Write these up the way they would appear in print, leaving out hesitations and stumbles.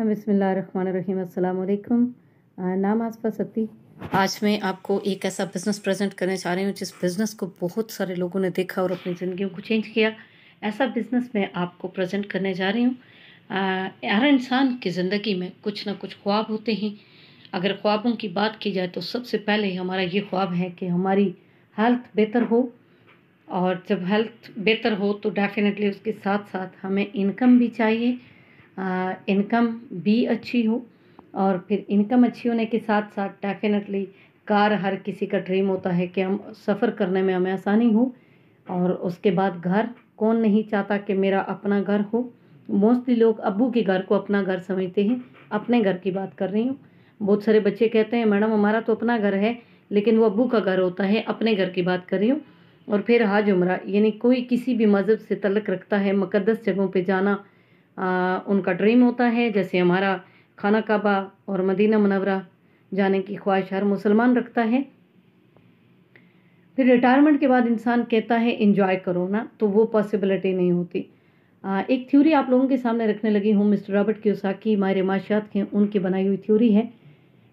बिस्मिल्लाहिर्रहमानिर्रहीम। अस्सलाम वालेकुम। नाम आसफा सत्ती। आज मैं आपको एक ऐसा बिज़नेस प्रेजेंट करने जा रही हूँ जिस बिज़नेस को बहुत सारे लोगों ने देखा और अपनी ज़िंदगी को चेंज किया। ऐसा बिज़नेस मैं आपको प्रेजेंट करने जा रही हूँ। हर इंसान की ज़िंदगी में कुछ ना कुछ ख्वाब होते हैं। अगर ख्वाबों की बात की जाए तो सबसे पहले हमारा ये ख्वाब है कि हमारी हेल्थ बेहतर हो, और जब हेल्थ बेहतर हो तो डेफिनेटली उसके साथ साथ हमें इनकम भी चाहिए। इनकम भी अच्छी हो, और फिर इनकम अच्छी होने के साथ साथ डेफिनेटली कार हर किसी का ड्रीम होता है कि हम सफ़र करने में हमें आसानी हो। और उसके बाद घर, कौन नहीं चाहता कि मेरा अपना घर हो। मोस्टली लोग अब्बू के घर को अपना घर समझते हैं। अपने घर की बात कर रही हूँ। बहुत सारे बच्चे कहते हैं मैडम हमारा तो अपना घर है, लेकिन वो अब्बू का घर होता है। अपने घर की बात कर रही हूँ। और फिर हज उम्रा, यानी कोई किसी भी मज़हब से तल्लुक़ रखता है, मुक़द्दस जगहों पे जाना उनका ड्रीम होता है। जैसे हमारा खाना काबा और मदीना मुनव्वरा जाने की ख्वाहिश हर मुसलमान रखता है। फिर रिटायरमेंट के बाद इंसान कहता है एंजॉय करो ना, तो वो पॉसिबिलिटी नहीं होती। एक थ्योरी आप लोगों के सामने रखने लगी हूँ। मिस्टर रॉबर्ट कियोसाकी माहिर माशियात के, उनकी बनाई हुई थ्योरी है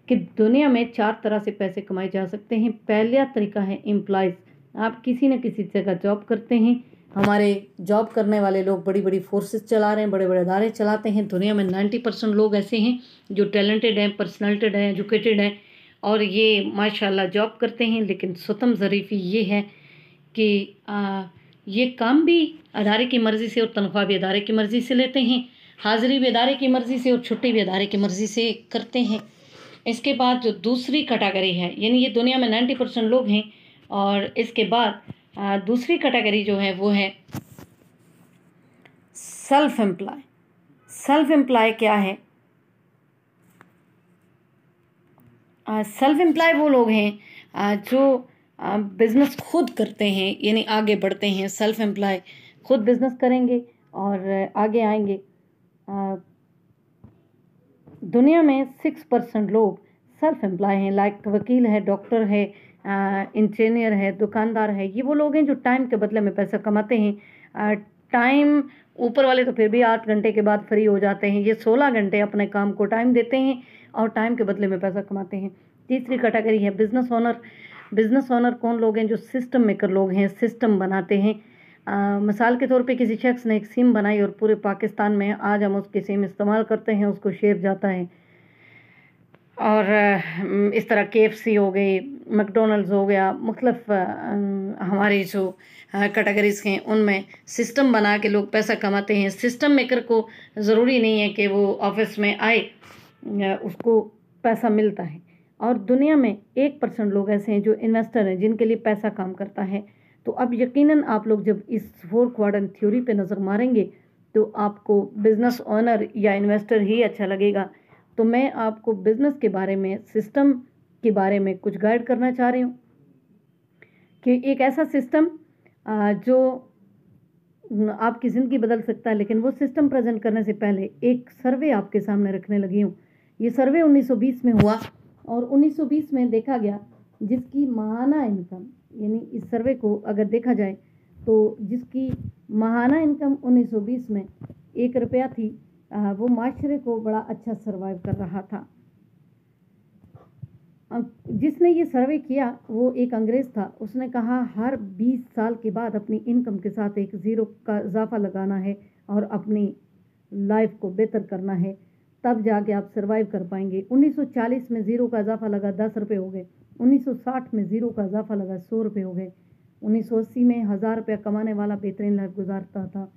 कि दुनिया में 4 तरह से पैसे कमाए जा सकते हैं। पहला तरीका है एम्प्लॉयज़। आप किसी न किसी जगह जॉब करते हैं। हमारे जॉब करने वाले लोग बड़ी बड़ी फोर्सेस चला रहे हैं, बड़े बड़े अदारे चलाते हैं। दुनिया में 90% लोग ऐसे हैं जो टैलेंटेड हैं, पर्सनैलिटेड हैं, एजुकेटेड हैं, और ये माशाल्लाह जॉब करते हैं। लेकिन सुतम ज़रीफ़ी ये है कि ये काम भी अदारे की मर्ज़ी से और तनख्वाह भी अदारे की मर्ज़ी से लेते हैं। हाज़िरी भी अदारे की मर्ज़ी से और छुट्टी भी अदारे की मर्ज़ी से करते हैं। इसके बाद जो दूसरी कैटेगरी है, यानी ये दुनिया में 90% लोग हैं। और इसके बाद दूसरी कैटेगरी जो है वो है सेल्फ एम्प्लॉय। सेल्फ एम्प्लॉय क्या है? सेल्फ एम्प्लॉय वो लोग हैं जो बिजनेस खुद करते हैं, यानी आगे बढ़ते हैं। सेल्फ एम्प्लॉय खुद बिजनेस करेंगे और आगे आएंगे। दुनिया में 6% लोग सेल्फ एम्प्लॉय हैं। लाइक वकील है, डॉक्टर है, इंजीनियर है, दुकानदार है। ये वो लोग हैं जो टाइम के बदले में पैसा कमाते हैं। टाइम ऊपर वाले तो फिर भी 8 घंटे के बाद फ्री हो जाते हैं। ये 16 घंटे अपने काम को टाइम देते हैं और टाइम के बदले में पैसा कमाते हैं। तीसरी कैटेगरी है बिजनेस ओनर। बिजनेस ओनर कौन लोग हैं? जो सिस्टम मेकर लोग हैं, सिस्टम बनाते हैं। मिसाल के तौर पे किसी शख्स ने एक सिम बनाई और पूरे पाकिस्तान में आज हम उसकी सिम इस्तेमाल करते हैं, उसको शेयर जाता है। और इस तरह KFC हो गई, मैकडोनल्ड्स हो गया, मुख्तलिफ हमारी जो कैटेगरीज हैं उनमें सिस्टम बना के लोग पैसा कमाते हैं। सिस्टम मेकर को ज़रूरी नहीं है कि वो ऑफिस में आए, उसको पैसा मिलता है। और दुनिया में 1% लोग ऐसे हैं जो इन्वेस्टर हैं, जिनके लिए पैसा काम करता है। तो अब यकीनन आप लोग जब इस 4 क्वाड्रेंट थ्योरी पे नज़र मारेंगे तो आपको बिजनेस ओनर या इन्वेस्टर ही अच्छा लगेगा। तो मैं आपको बिजनेस के बारे में, सिस्टम के बारे में कुछ गाइड करना चाह रही हूँ कि एक ऐसा सिस्टम जो आपकी ज़िंदगी बदल सकता है। लेकिन वो सिस्टम प्रेजेंट करने से पहले एक सर्वे आपके सामने रखने लगी हूँ। ये सर्वे 1920 में हुआ और 1920 में देखा गया जिसकी माहाना इनकम, यानी इस सर्वे को अगर देखा जाए तो जिसकी माहाना इनकम 1920 में 1 रुपया थी, वो माशरे को बड़ा अच्छा सरवाइव कर रहा था। जिसने ये सर्वे किया वो एक अंग्रेज़ था। उसने कहा हर 20 साल के बाद अपनी इनकम के साथ एक ज़ीरो का इजाफा लगाना है और अपनी लाइफ को बेहतर करना है, तब जाके आप सरवाइव कर पाएंगे। 1940 में ज़ीरो का इजाफा लगा, 10 रुपये हो गए। 1960 में ज़ीरो का इजाफा लगा, 100 रुपये हो गए। 1980 में 1000 रुपया कमाने वाला बेहतरीन लाइफ गुजारता था।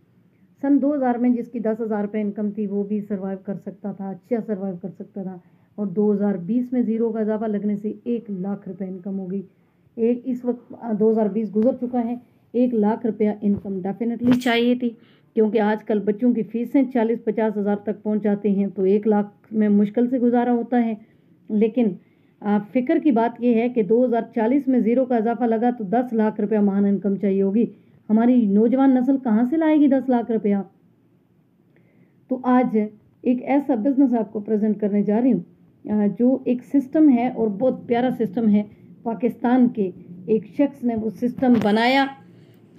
सन 2000 में जिसकी 10,000 रुपये इनकम थी वो भी सर्वाइव कर सकता था, अच्छा सर्वाइव कर सकता था। और 2020 में ज़ीरो का इजाफा लगने से 1 लाख रुपये इनकम हो गई। इस वक्त 2020 गुजर चुका है, 1 लाख रुपया इनकम डेफिनेटली चाहिए थी, क्योंकि आजकल बच्चों की फ़ीसें 40-50 हज़ार तक पहुंच जाती हैं, तो 1 लाख में मुश्किल से गुजारा होता है। लेकिन फ़िक्र की बात यह है कि 2040 में ज़ीरो का इजाफा लगा तो 10 लाख रुपया माहाना इनकम चाहिए होगी। हमारी नौजवान नस्ल कहाँ से लाएगी 10 लाख रुपया? तो आज एक ऐसा बिजनेस आपको प्रेजेंट करने जा रही हूँ जो एक सिस्टम है और बहुत प्यारा सिस्टम है। पाकिस्तान के एक शख्स ने वो सिस्टम बनाया,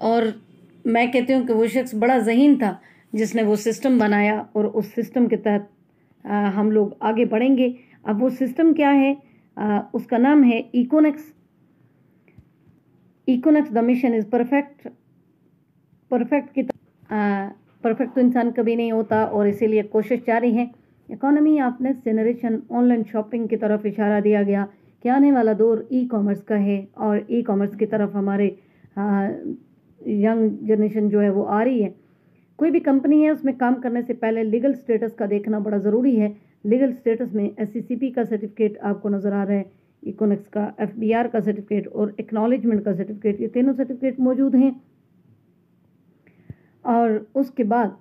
और मैं कहती हूँ कि वो शख्स बड़ा ज़हीन था जिसने वो सिस्टम बनाया। और उस सिस्टम के तहत हम लोग आगे बढ़ेंगे। अब वो सिस्टम क्या है, उसका नाम है Econex. Econex the mission is perfect. Perfect तो इंसान कभी नहीं होता और इसीलिए कोशिश जारी है। Economy of next generation, online shopping की तरफ इशारा दिया गया कि आने वाला दौर ई कॉमर्स का है और ई कॉमर्स की तरफ हमारे यंग जनरेशन जो है वो आ रही है। कोई भी कंपनी है उसमें काम करने से पहले लीगल स्टेटस का देखना बड़ा ज़रूरी है। लीगल स्टेटस में SCCP का सर्टिफिकेट आपको नज़र आ रहा है, इकोनेक्स का FBR का सर्टिफिकेट और एक्नॉलेजमेंट का सर्टिफिकेट, ये तीनों सर्टिफिकेट मौजूद हैं। और उसके बाद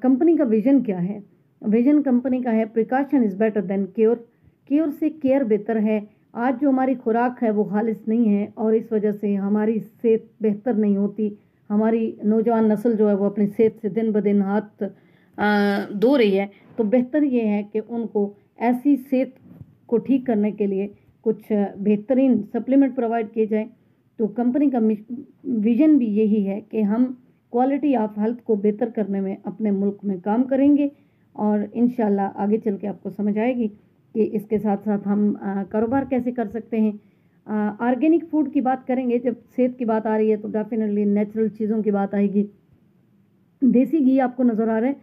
कंपनी का विजन क्या है? विजन कंपनी का है precaution is better than cure. Cure से केयर बेहतर है। आज जो हमारी खुराक है वो खालिस नहीं है और इस वजह से हमारी सेहत बेहतर नहीं होती। हमारी नौजवान नस्ल जो है वो अपनी सेहत से दिन ब दिन हाथ धो रही है। तो बेहतर ये है कि उनको ऐसी सेहत को ठीक करने के लिए कुछ बेहतरीन सप्लीमेंट प्रोवाइड किए जाएं। तो कंपनी का विजन भी यही है कि हम क्वालिटी ऑफ हेल्थ को बेहतर करने में अपने मुल्क में काम करेंगे और इंशाल्लाह आगे चल के आपको समझ आएगी कि इसके साथ साथ हम कारोबार कैसे कर सकते हैं। ऑर्गेनिक फूड की बात करेंगे, जब सेहत की बात आ रही है तो डेफिनेटली नेचुरल चीज़ों की बात आएगी। देसी घी आपको नज़र आ रहा है।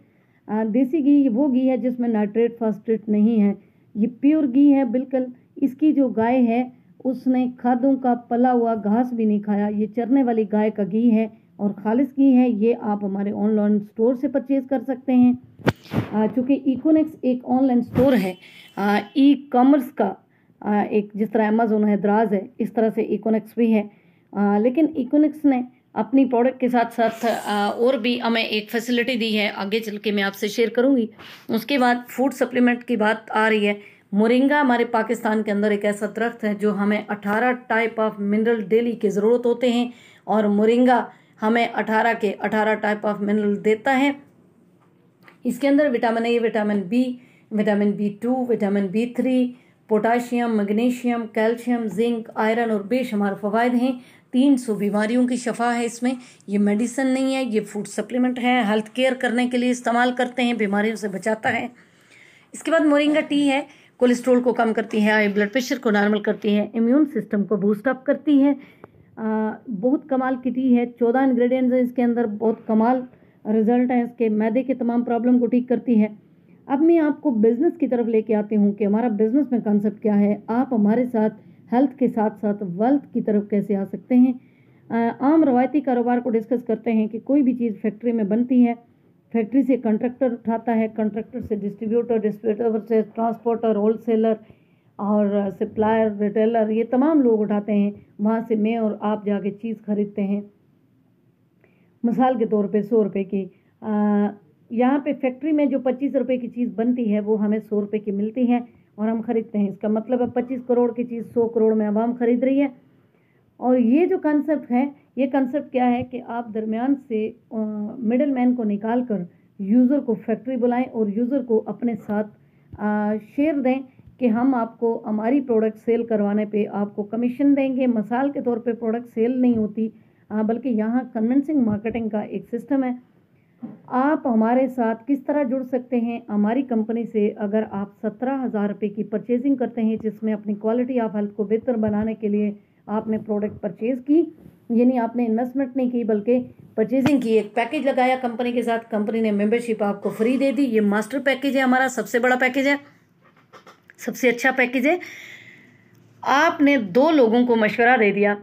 देसी घी वो घी है जिसमें नाइट्रेट फास्फेट नहीं है, ये प्योर घी है बिल्कुल। इसकी जो गाय है उसने खादों का पला हुआ घास भी नहीं खाया, ये चरने वाली गाय का घी है और खालिस घी है। ये आप हमारे ऑनलाइन स्टोर से परचेज कर सकते हैं। चूँकि इकोनेक्स एक ऑनलाइन स्टोर है, ई कॉमर्स का एक, जिस तरह अमेज़न है, दराज है, इस तरह से इकोनेक्स भी है। लेकिन इकोनेक्स ने अपनी प्रोडक्ट के साथ साथ और भी हमें एक फैसिलिटी दी है, आगे चल के मैं आपसे शेयर करूंगी। उसके बाद फूड सप्लीमेंट की बात आ रही है। मोरिंगा हमारे पाकिस्तान के अंदर एक ऐसा दरख्त है जो हमें 18 टाइप ऑफ मिनरल डेली की ज़रूरत होते हैं और मोरिंगा हमें 18 के 18 टाइप ऑफ मिनरल देता है। इसके अंदर vitamin A, vitamin B, vitamin B2, vitamin B3, potassium, magnesium, calcium, zinc, iron और बेशुमार फ़वाइद हैं। 300 बीमारियों की शफा है इसमें। ये मेडिसिन नहीं है, ये फूड सप्लीमेंट है, हेल्थ केयर करने के लिए इस्तेमाल करते हैं, बीमारियों से बचाता है। इसके बाद मोरिंगा टी है, कोलेस्ट्रोल को कम करती है, हाई ब्लड प्रेशर को नॉर्मल करती है, इम्यून सिस्टम को बूस्ट अप करती है। बहुत कमाल की टी है, 14 इंग्रेडिएंट्स हैं इसके अंदर, बहुत कमाल रिजल्ट है इसके। मैदे के तमाम प्रॉब्लम को ठीक करती है। अब मैं आपको बिजनेस की तरफ लेके आती हूँ कि हमारा बिजनेस में कॉन्सेप्ट क्या है। आप हमारे साथ हेल्थ के साथ साथ वेल्थ की तरफ कैसे आ सकते हैं। आम रवायती कारोबार को डिस्कस करते हैं कि कोई भी चीज़ फैक्ट्री में बनती है, फैक्ट्री से कंट्रैक्टर उठाता है, कंट्रैक्टर से डिस्ट्रीब्यूटर, डिस्ट्रीब्यूटर से ट्रांसपोर्टर, होलसेलर और सप्लायर, रिटेलर, ये तमाम लोग उठाते हैं। वहाँ से मैं और आप जाके चीज़ खरीदते हैं, मिसाल के तौर पे 100 रुपये की। यहाँ पे फैक्ट्री में जो 25 रुपये की चीज़ बनती है वो हमें 100 रुपये की मिलती है और हम खरीदते हैं। इसका मतलब है 25 करोड़ की चीज़ 100 करोड़ में आवाम खरीद रही है। और ये जो कंसेप्ट है, ये कंसेप्ट क्या है कि आप दरमियान से मिडिल मैन को निकाल कर यूज़र को फैक्ट्री बुलाएं और यूज़र को अपने साथ शेयर दें कि हम आपको हमारी प्रोडक्ट सेल करवाने पे आपको कमीशन देंगे। मिसाल के तौर पे प्रोडक्ट सेल नहीं होती, बल्कि यहाँ कन्विंसिंग मार्केटिंग का एक सिस्टम है। आप हमारे साथ किस तरह जुड़ सकते हैं हमारी कंपनी से? अगर आप 17,000 रुपये की परचेजिंग करते हैं, जिसमें अपनी क्वालिटी ऑफ हेल्थ को बेहतर बनाने के लिए आपने प्रोडक्ट परचेज की, यानी आपने इन्वेस्टमेंट नहीं की बल्कि परचेजिंग की, एक पैकेज लगाया कंपनी के साथ, कंपनी ने मेंबरशिप आपको फ्री दे दी। ये मास्टर पैकेज है हमारा, सबसे बड़ा पैकेज है, सबसे अच्छा पैकेज है। आपने 2 लोगों को मशवरा दे दिया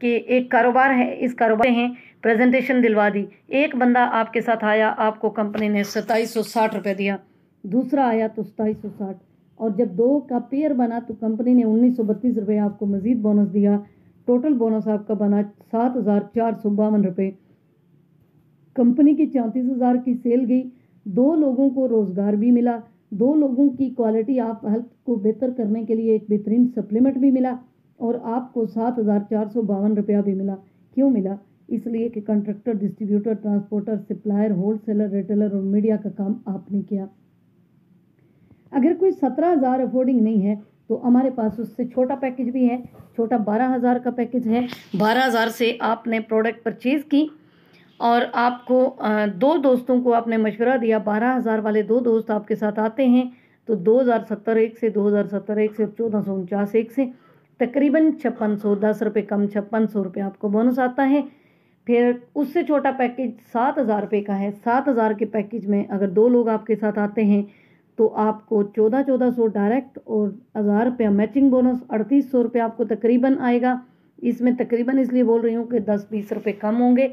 कि एक कारोबार है, इस कारोबार हैं, प्रेजेंटेशन दिलवा दी। एक बंदा आपके साथ आया, आपको कंपनी ने 2760 रुपये दिया, दूसरा आया तो 2760, और जब 2 का पेयर बना तो कंपनी ने 1932 रुपये आपको मजीद बोनस दिया। टोटल बोनस आपका बना 7,452 रुपये। कंपनी की 34,000 की सेल गई, 2 लोगों को रोज़गार भी मिला, 2 लोगों की क्वालिटी ऑफ हेल्थ को बेहतर करने के लिए एक बेहतरीन सप्लीमेंट भी मिला और आपको 7,452 रुपया भी मिला। क्यों मिला? इसलिए कि contractor, distributor, transporter, supplier, wholesaler, retailer और मीडिया का काम आपने किया। अगर कोई 17,000 अफोर्डिंग नहीं है तो हमारे पास उससे छोटा पैकेज भी है, छोटा 12,000 का पैकेज है। 12,000 से आपने प्रोडक्ट परचेज की और आपको 2 दोस्तों को आपने मशवरा दिया, 12,000 वाले 2 दोस्त आपके साथ आते हैं, तो 2070 एक से, 2070 एक से, 1449 एक से, तकरीबन 5600, 10 रुपये कम 5600 रुपये आपको बोनस आता है। फिर उससे छोटा पैकेज 7000 रुपये का है। 7000 के पैकेज में अगर 2 लोग आपके साथ आते हैं तो आपको 1400 डायरेक्ट और 1000 रुपया मैचिंग बोनस, 3800 रुपये आपको तकरीबन आएगा। इसमें तकरीबन इसलिए बोल रही हूँ कि 10-20 रुपये कम होंगे।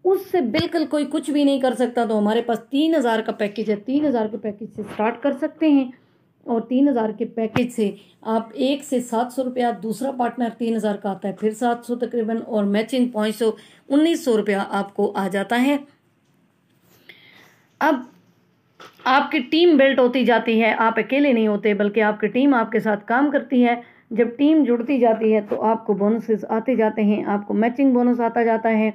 उससे बिल्कुल कोई कुछ भी नहीं कर सकता, तो हमारे पास 3000 का पैकेज है। 3000 के पैकेज से स्टार्ट कर सकते हैं और 3000 के पैकेज से आप 1 से 700 रुपया, दूसरा पार्टनर 3000 का आता है, फिर 700 तकरीबन, और मैचिंग 1900 रुपया आपको आ जाता है। अब आपकी टीम बिल्ट होती जाती है, आप अकेले नहीं होते बल्कि आपकी टीम आपके साथ काम करती है। जब टीम जुड़ती जाती है तो आपको बोनसेस आते जाते हैं, आपको मैचिंग बोनस आता जाता है।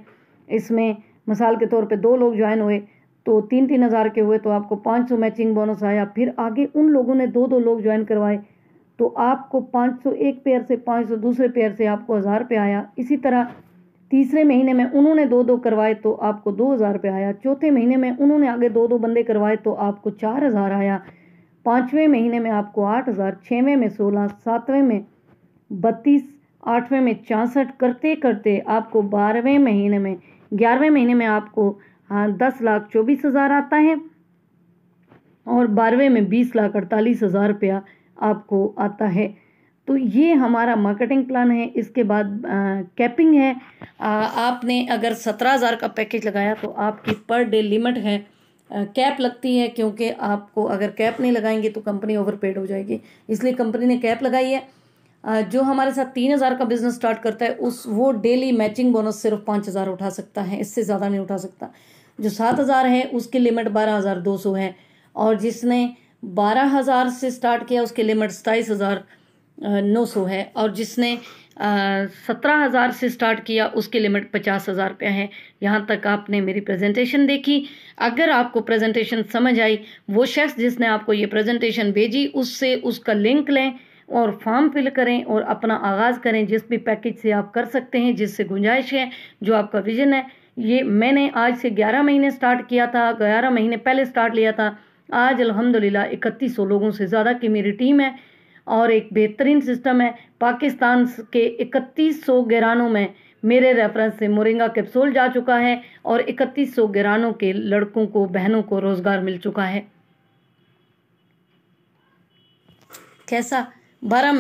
इसमें मिसाल के तौर पे 2 लोग ज्वाइन हुए तो 3-3 हज़ार के हुए तो आपको 500 मैचिंग बोनस आया। फिर आगे उन लोगों ने 2-2 लोग ज्वाइन करवाए तो आपको 500 एक पेयर से, 500 दूसरे पेयर से, आपको 1000 रुपये आया। इसी तरह तीसरे महीने में उन्होंने 2-2 करवाए तो आपको 2000 रुपये आया। चौथे महीने में उन्होंने आगे 2-2 बंदे करवाए तो आपको 4000 आया। 5वें महीने में आपको 8000, 6वें में 16, 7वें में 32, 8वें में 64, करते करते आपको 12वें महीने में, 11वें महीने में आपको 10,24,000 आता है और 12वें में 20,48,000 रुपया आपको आता है। तो ये हमारा मार्केटिंग प्लान है। इसके बाद कैपिंग है। आपने अगर 17,000 का पैकेज लगाया तो आपकी पर डे लिमिट है, कैप लगती है, क्योंकि आपको अगर कैप नहीं लगाएंगे तो कंपनी ओवरपेड हो जाएगी, इसलिए कंपनी ने कैप लगाई है। जो हमारे साथ 3000 का बिजनेस स्टार्ट करता है वो डेली मैचिंग बोनस सिर्फ 5000 उठा सकता है, इससे ज़्यादा नहीं उठा सकता। जो 7000 है उसकी लिमिट 12,200 है, और जिसने 12,000 से स्टार्ट किया उसकी लिमिट 27,900 है, और जिसने 17,000 से स्टार्ट किया उसकी लिमिट 50,000 रुपया है। यहाँ तक आपने मेरी प्रेजेंटेशन देखी। अगर आपको प्रेजेंटेशन समझ आई, वो शख्स जिसने आपको ये प्रेजेंटेशन भेजी उससे उसका लिंक लें और फॉर्म फिल करें और अपना आगाज़ करें। जिस भी पैकेज से आप कर सकते हैं, जिससे गुंजाइश है, जो आपका विजन है। ये मैंने आज से 11 महीने स्टार्ट किया था, 11 महीने पहले स्टार्ट लिया था। आज अल्हम्दुलिल्लाह 3100 लोगों से ज़्यादा की मेरी टीम है और एक बेहतरीन सिस्टम है। पाकिस्तान के 3100 घरानों में मेरे रेफरेंस से मोरिंगा कैप्सूल जा चुका है और 3100 घरानों के लड़कों को, बहनों को रोज़गार मिल चुका है। कैसा 12